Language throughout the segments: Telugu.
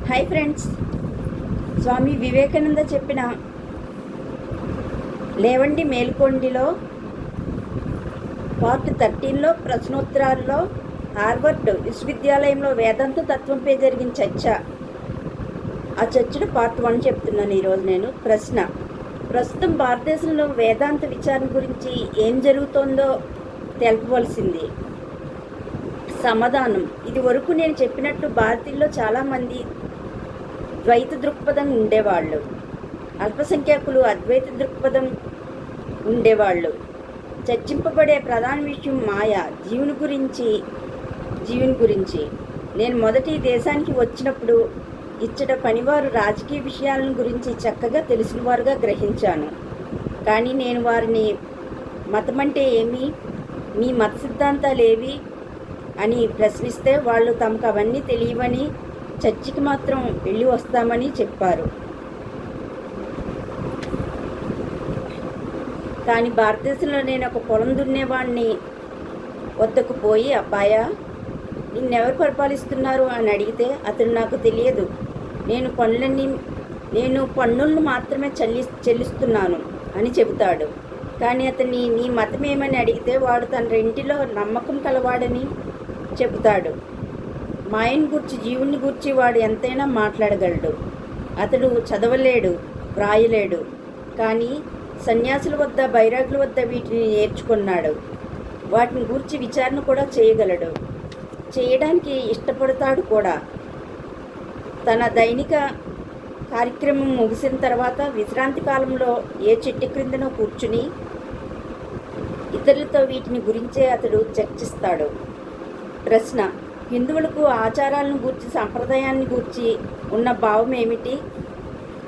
హాయ్ ఫ్రెండ్స్, స్వామి వివేకానంద చెప్పిన లేవండి మేల్కొండిలో పార్ట్ 13లో ప్రశ్నోత్తరాల్లో హార్వర్డ్ విశ్వవిద్యాలయంలో వేదాంత తత్వంపై జరిగిన చర్చ. ఆ చర్చను పార్ట్ 1 చెప్తున్నాను ఈరోజు నేను. ప్రశ్న: ప్రస్తుతం భారతదేశంలో వేదాంత విచారణ గురించి ఏం జరుగుతోందో తెలపవలసింది. సమాధానం: ఇది వరకు నేను చెప్పినట్లు భారతీయుల్లో చాలామంది ద్వైత దృక్పథం ఉండేవాళ్ళు, అల్పసంఖ్యాకులు అద్వైత దృక్పథం ఉండేవాళ్ళు. చర్చింపబడే ప్రధాన విషయం మాయ, జీవుని గురించి. నేను మొదటి దేశానికి వచ్చినప్పుడు ఇచ్చట పనివారు రాజకీయ విషయాలను గురించి చక్కగా తెలిసిన వారుగా గ్రహించాను. కానీ నేను వారిని మతం అంటే ఏమి, మీ మత సిద్ధాంతాలు ఏవి అని ప్రశ్నిస్తే వాళ్ళు తమకు అవన్నీ తెలియవని, చర్చికి మాత్రం వెళ్ళి వస్తామని చెప్పారు. కానీ భారతదేశంలో నేను ఒక పొలం దున్నేవాడిని వద్దకు పోయి, అబ్బాయా నిన్నెవరు పరిపాలిస్తున్నారు అని అడిగితే అతను నాకు తెలియదు, నేను పన్నులను మాత్రమే చెల్లిస్తున్నాను అని చెబుతాడు. కానీ అతన్ని నీ మతం ఏమని అడిగితే వాడు తన రెంటిలో నమ్మకం కలవాడని చెబుతాడు. మాయను గూర్చి, జీవుని గూర్చి వాడు ఎంతైనా మాట్లాడగలడు. అతడు చదవలేడు, వ్రాయలేడు, కానీ సన్యాసుల వద్ద, బైరాగుల వద్ద వీటిని నేర్చుకున్నాడు. వాటిని గూర్చి విచారణ కూడా చేయగలడు, చేయడానికి ఇష్టపడతాడు కూడా. తన దైనిక కార్యక్రమం ముగిసిన తర్వాత విశ్రాంతి కాలంలో ఏ చెట్టు క్రిందనో కూర్చుని ఇతరులతో వీటిని గురించే అతడు చర్చిస్తాడు. ప్రశ్న: హిందువులకు ఆచారాలను గూర్చి, సంప్రదాయాన్ని గూర్చి ఉన్న భావం ఏమిటి?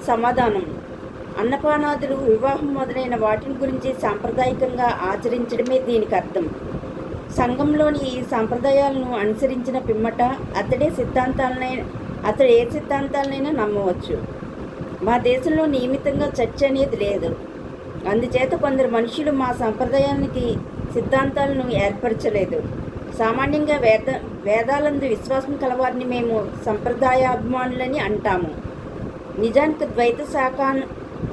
సమాధానం: అన్నపానాదులు, వివాహం మొదలైన వాటిని గురించి సాంప్రదాయకంగా ఆచరించడమే దీనికి అర్థం. సంఘంలోని ఈ సాంప్రదాయాలను అనుసరించిన పిమ్మట అతడు ఏ సిద్ధాంతాలనైనా నమ్మవచ్చు. మా దేశంలో నియమితంగా చర్చ అనేది లేదు. అందుచేత కొందరు మనుషులు మా సంప్రదాయానికి సిద్ధాంతాలను ఏర్పరచలేదు. సామాన్యంగా వేదాలందు విశ్వాసం కలవారిని మేము సంప్రదాయాభిమానులని అంటాము. నిజానికి ద్వైత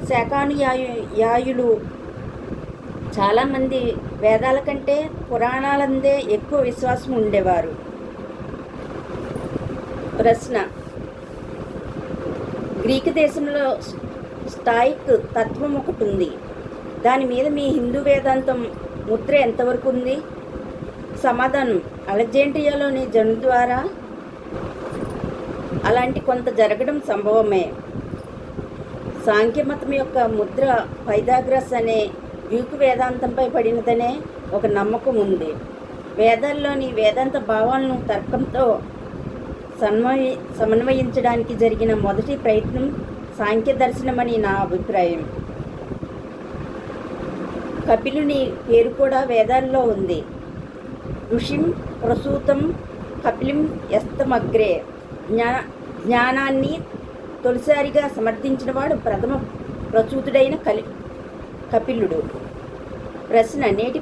శాఖానుయాయులు చాలామంది వేదాల కంటే పురాణాలందే ఎక్కువ విశ్వాసం ఉండేవారు. ప్రశ్న: గ్రీకు దేశంలో స్టాయిక్ తత్వం ఒకటి ఉంది. దాని మీద మీ హిందూ వేదాంతం ముద్ర ఎంతవరకు ఉంది? సమాధానం: అలెగ్జాండ్రియాలోని జను ద్వారా అలాంటి కొంత జరగడం సంభవమే. సాంఖ్యమతం యొక్క ముద్ర పైథాగరస్ అనే గ్రీకు వేదాంతంపై పడినదనే ఒక నమ్మకం ఉంది. వేదాల్లోని వేదాంత భావాలను తర్కంతో సమన్వయించడానికి జరిగిన మొదటి ప్రయత్నం సాంఖ్య దర్శనమని నా అభిప్రాయం. కపిలుని పేరు కూడా వేదాల్లో ఉంది. ఋషిం ప్రసూతం కపిలం యస్తమగ్రే. జ్ఞానాన్ని తొలిసారిగా సమర్థించినవాడు ప్రథమ ప్రసూతుడైన కపిలుడు. ప్రశ్న: నేటి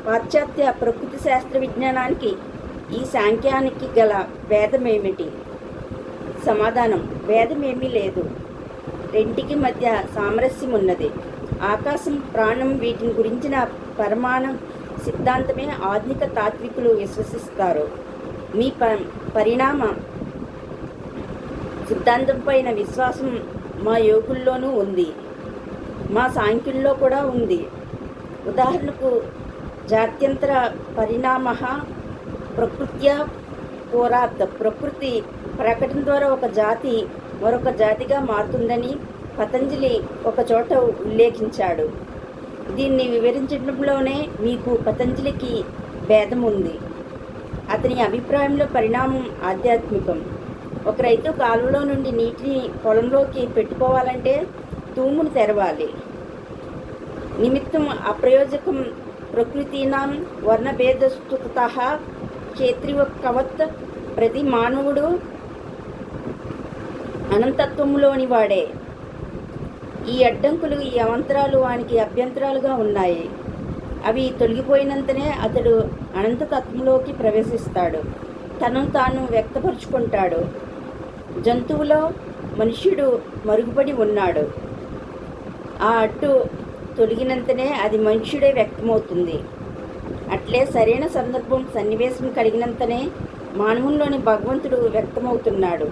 పాశ్చాత్య ప్రకృతి శాస్త్ర విజ్ఞానానికి, ఈ సాంఖ్యానికి గల భేదమేమిటి? సమాధానం: భేదమేమీ లేదు. రెంటికి మధ్య సామరస్యం ఉన్నది. ఆకాశం, ప్రాణం, వీటిని గురించిన పరిమాణ సిద్ధాంతమే ఆధునిక తాత్వికులు విశ్వసిస్తారు. మీ పరిణామ సిద్ధాంతం పైన విశ్వాసం మా యోగుల్లోనూ ఉంది, మా సాంఖ్యుల్లో కూడా ఉంది. ఉదాహరణకు జాత్యంతర పరిణామ ప్రకృత్యా పోరాత్. ప్రకృతి ప్రకటన ద్వారా ఒక జాతి మరొక జాతిగా మారుతుందని పతంజలి ఒక చోట ఉల్లేఖించాడు. దీన్ని వివరించడంలోనే మీకు పతంజలికి భేదం ఉంది. అతని అభిప్రాయంలో పరిణామం ఆధ్యాత్మికం. ఒక రైతు కాలువలో నుండి నీటిని పొలంలోకి పెట్టుకోవాలంటే తూమును తెరవాలి. నిమిత్తం అప్రయోజకం ప్రకృతీనాం వర్ణభేదస్తుతః క్షేత్రివకవత్. ప్రతి మానవుడు అనంతత్వములోని వాడే. ఈ అడ్డంకులు, ఈ అవంతరాలు వానికి అభ్యంతరాలుగా ఉన్నాయి. అవి తొలగిపోయినంతనే అతడు అనంతతత్వంలోకి ప్రవేశిస్తాడు, తనను తాను వ్యక్తపరుచుకుంటాడు. జంతువులో మనుష్యుడు మరుగుపడి ఉన్నాడు. ఆ అడ్డు తొలగినంతనే అది మనుష్యుడే వ్యక్తమవుతుంది. అట్లే సరైన సందర్భం సన్నివేశం కలిగినంతనే మానవుల్లోని భగవంతుడు వ్యక్తమవుతున్నాడు.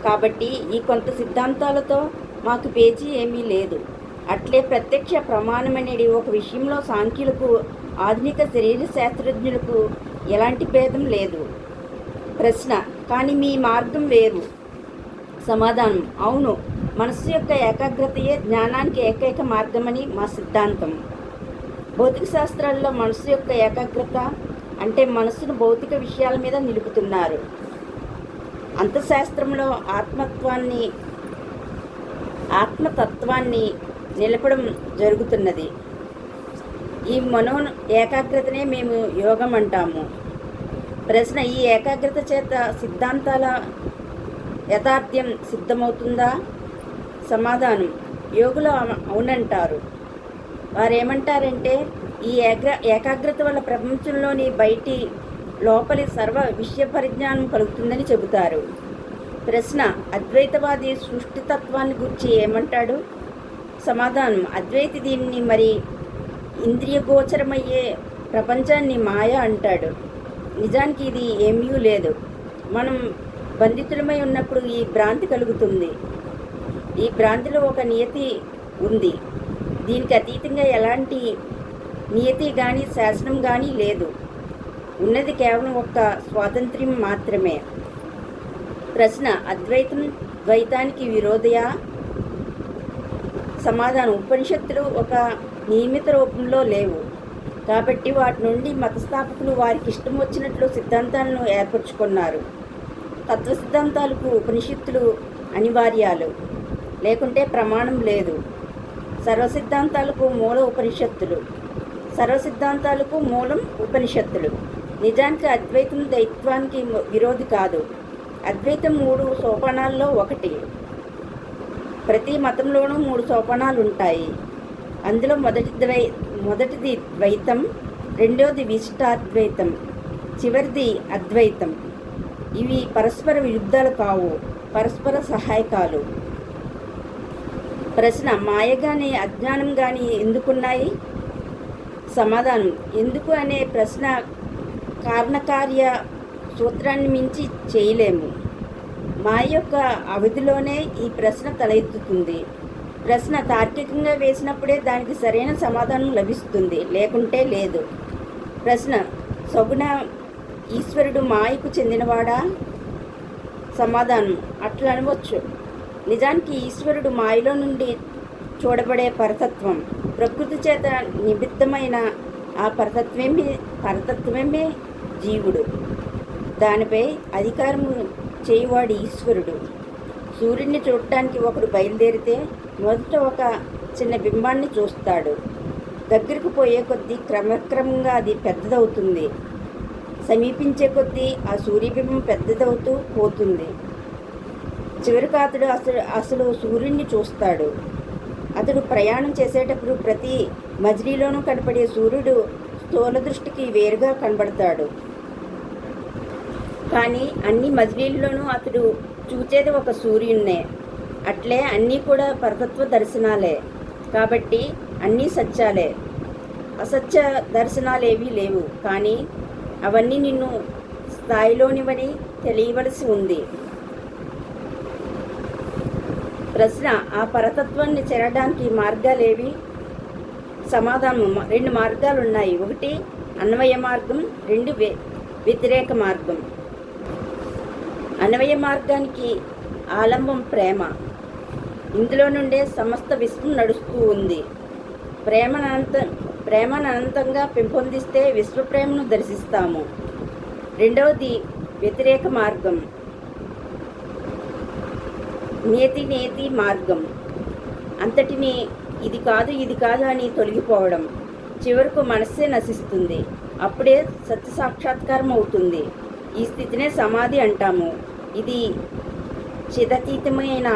కాబట్టి ఈ కొంత సిద్ధాంతాలతో మాకు పేచీ ఏమీ లేదు. అట్లే ప్రత్యక్ష ప్రమాణమనేది ఒక విషయంలో సాంఖ్యులకు ఆధునిక శరీర శాస్త్రజ్ఞులకు ఎలాంటి భేదం లేదు. ప్రశ్న: కానీ మీ మార్గం వేరు. సమాధానం: అవును, మనస్సు యొక్క ఏకాగ్రతయే జ్ఞానానికి ఏకైక మార్గమని మా సిద్ధాంతం. భౌతిక శాస్త్రాల్లో మనస్సు యొక్క ఏకాగ్రత అంటే మనస్సును భౌతిక విషయాల మీద నిలుపుతున్నారు. అంతఃశాస్త్రంలో ఆత్మతత్వాన్ని నిలపడం జరుగుతున్నది. ఈ మనో ఏకాగ్రతనే మేము యోగం అంటాము. ప్రశ్న: ఈ ఏకాగ్రత చేత సిద్ధాంతాల యథార్థ్యం సిద్ధమవుతుందా? సమాధానం: యోగులు అవునంటారు. వారేమంటారంటే ఈ ఏకాగ్రత వల్ల ప్రపంచంలోని బయటి లోపలి సర్వ విషయ పరిజ్ఞానం కలుగుతుందని చెబుతారు. ప్రశ్న: అద్వైతవాది సృష్టితత్వాన్ని గురించి ఏమంటాడు? సమాధానం: అద్వైతి దీన్ని మరి ఇంద్రియగోచరమయ్యే ప్రపంచాన్ని మాయ అంటాడు. నిజానికి ఇది ఏమీ లేదు. మనం బంధితులమై ఉన్నప్పుడు ఈ భ్రాంతి కలుగుతుంది. ఈ భ్రాంతిలో ఒక నియతి ఉంది. దీనికి అతీతంగా ఎలాంటి నియతి కానీ శాసనం కానీ లేదు. ఉన్నది కేవలం ఒక్క స్వాతంత్ర్యం మాత్రమే. ప్రశ్న: అద్వైతం ద్వైతానికి విరోధయా? సమాధానం: ఉపనిషత్తులు ఒక నియమిత రూపంలో లేవు. కాబట్టి వాటి నుండి మతస్థాపకులు వారికి ఇష్టం వచ్చినట్లు సిద్ధాంతాలను ఏర్పరచుకున్నారు. తత్వ సిద్ధాంతాలకు ఉపనిషత్తులు అనివార్యాలు, లేకుంటే ప్రమాణం లేదు. సర్వసిద్ధాంతాలకు మూల ఉపనిషత్తులు, సర్వసిద్ధాంతాలకు మూలం ఉపనిషత్తులు. నిజానికి అద్వైతం ద్వైత్వానికి విరోధి కాదు. అద్వైతం 3 సోపానాల్లో ఒకటి. ప్రతి మతంలోనూ 3 సోపానాలు ఉంటాయి. అందులో మొదటిది ద్వైతం, రెండోది విశిష్టాద్వైతం, చివరిది అద్వైతం. ఇవి పరస్పర విరుద్ధాలు కావు, పరస్పర సహాయకాలు. ప్రశ్న: మాయ కానీ అజ్ఞానం కానీ ఎందుకున్నాయి? సమాధానం: ఎందుకు అనే ప్రశ్న కారణకార్య సూత్రాన్ని మించి చేయలేము. మాయ యొక్క అవధిలోనే ఈ ప్రశ్న తలెత్తుతుంది. ప్రశ్న తార్కికంగా వేసినప్పుడే దానికి సరైన సమాధానం లభిస్తుంది, లేకుంటే లేదు. ప్రశ్న: సగుణ ఈశ్వరుడు మాయకు చెందినవాడా? సమాధానం: అట్లా అనవచ్చు. నిజానికి ఈశ్వరుడు మాయలో నుండి చూడబడే పరతత్వం. ప్రకృతి చేత నిబిద్ధమైన ఆ పరతత్వమే జీవుడు. దానిపై అధికారము చేయువాడు ఈశ్వరుడు. సూర్యుడిని చూడటానికి ఒకడు బయలుదేరితే మొదట ఒక చిన్న బింబాన్ని చూస్తాడు. దగ్గరకు పోయే కొద్దీ క్రమక్రమంగా అది పెద్దదవుతుంది. సమీపించే కొద్దీ ఆ సూర్యబింబం పెద్దదవుతూ పోతుంది. చివరికి అతడు అసలు సూర్యుడిని చూస్తాడు. అతడు ప్రయాణం చేసేటప్పుడు ప్రతి మజిలీలోనూ కనపడే సూర్యుడు స్థూల దృష్టికి వేరుగా కనబడతాడు. కానీ అన్ని మజిలీల్లోనూ అతడు చూచేది ఒక సూర్యున్నే. అట్లే అన్నీ కూడా పరతత్వ దర్శనాలే. కాబట్టి అన్నీ సత్యాలే. అసత్య దర్శనాలేవీ లేవు. కానీ అవన్నీ నిన్ను స్థాయిలోనివని తెలియవలసి ఉంది. ప్రశ్న: ఆ పరతత్వాన్ని చేరడానికి మార్గాలేవి? సమాధానం: 2 మార్గాలు ఉన్నాయి. ఒకటి అన్వయ మార్గం, 2 వ్యతిరేక మార్గం. అన్వయ మార్గానికి ఆలంబం ప్రేమ. ఇందులో నుండే సమస్త విశ్వం నడుస్తూ ఉంది. ప్రేమను అనంతంగా పెంపొందిస్తే విశ్వప్రేమను దర్శిస్తాము. రెండవది వ్యతిరేక మార్గం, నేతి మార్గం. అంతటిని ఇది కాదు అని తొలగిపోవడం. చివరకు మనస్సే నశిస్తుంది. అప్పుడే సత్య సాక్షాత్కారం అవుతుంది. ఈ స్థితినే సమాధి అంటాము. ఇది చిదతీతమైన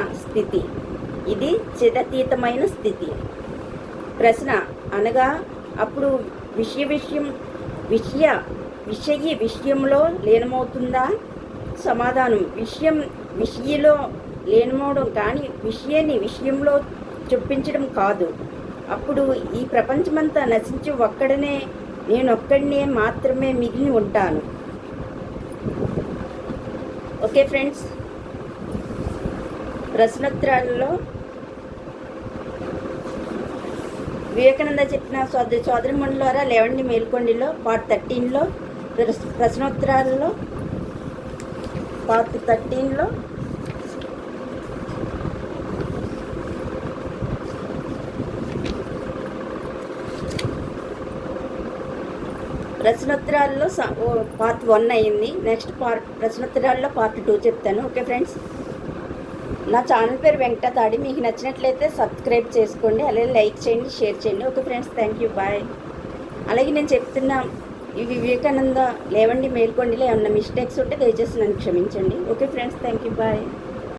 స్థితి. ప్రశ్న: అనగా అప్పుడు విషయంలో లీనమవుతుందా? సమాధానం: విషయం విషయంలో లేనిమోవడం కానీ విషయంలో చొప్పించడం కాదు. అప్పుడు ఈ ప్రపంచమంతా నశించి నేనొక్కడినే మాత్రమే మిగిలి ఉంటాను. ఓకే ఫ్రెండ్స్, ప్రశ్నోత్తరాలలో వివేకానంద చెప్పిన సోదరిమణులారా లేవండి మేల్కొండిలో పార్ట్ 13లో ప్రశ్నోత్తరాలలో పార్ట్ 13లో ప్రశ్నోత్తరాల్లో పార్ట్ 1 అయింది. నెక్స్ట్ ప్రశ్నోత్తరాల్లో పార్ట్ 2 చెప్తాను. ఓకే ఫ్రెండ్స్, నా ఛానల్ పేరు వెంకట తాడి. మీకు నచ్చినట్లయితే సబ్స్క్రైబ్ చేసుకోండి, అలాగే లైక్ చేయండి, షేర్ చేయండి. Okay friends, thank you, bye. అలాగే నేను చెప్తున్నా ఈ వివేకానంద లేవండి మేల్కొండిలో ఏమన్నా మిస్టేక్స్ ఉంటే దయచేసి నన్ను క్షమించండి. Okay friends, thank you, bye.